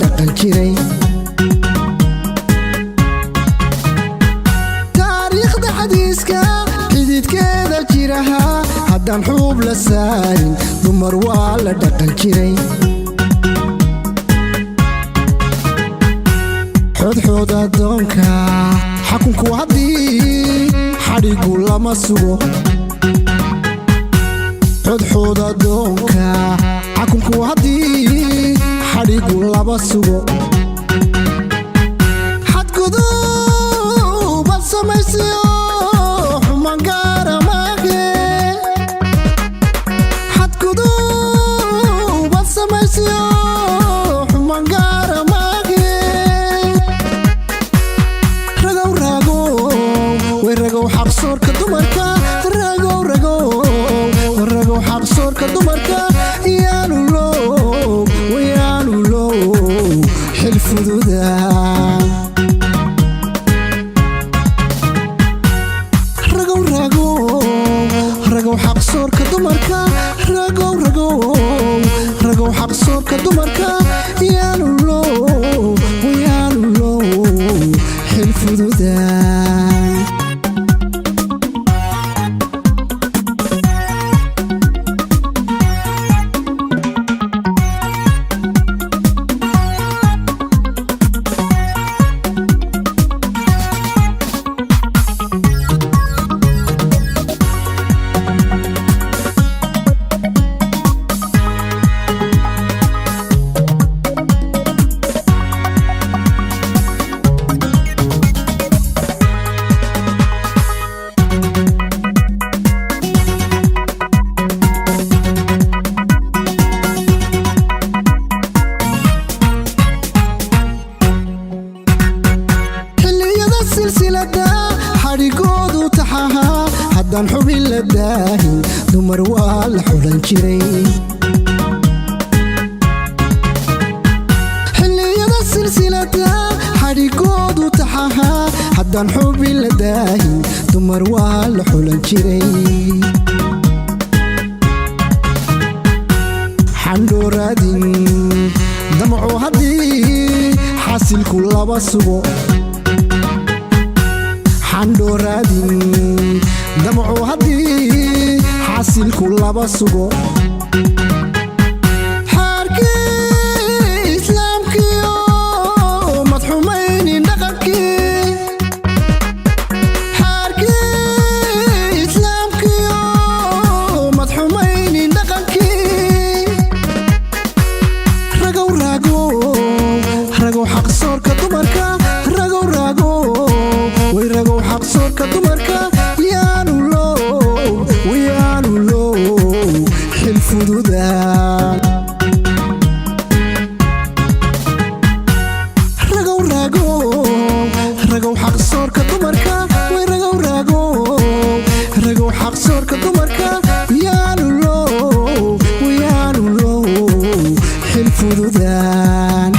dhaqan jiray taariikhda xadiiska xididkeeda jiraha haddaan xuub la saarin dumar waa la dhaqan jiray xodxood addoonka xakunku haddii xadhigu lama sugo xodxood addoonka xakunku haddii xadhigu lama sugo xadgudubad samaysiyo xumaan gaara maage xadgudubad samaysiyo xumaan gaara maage ragow ragow way ragow xaqsoorka dumarka ragow ragow ragow xaqsoorka dumarka yaanu low xil fududa ragow ragow ragow xaqsoorka dumarka ragow ragow ragow xaqsoorka dumarka yaanu low xil fududa silsilada xadhigoodu taxaha haddaan xubin la daahin dumar waa la xulan jiray xilliyada silsilada xadhigoodu taxaha haddaan xubin la daahin dumar waa la xulan jiray xandhooraadin damacu haddii xasilku laba sugo xandhooraadin damacu haddii xasilku laba sugo xaarkii islaamkiyo madxumaynin dhaqankii xaarkii islaamkiyo madxumaynin dhaqankii ragow ragow ragow xaqsoorka dumarka ragow ragow way ragow xaqsoorka dumarka yaanu low xil fududa ragow ragow ragow xaqsoorka dumarka way ragow ragow ragow xaqsoorka dumarka yaanu low xil fududan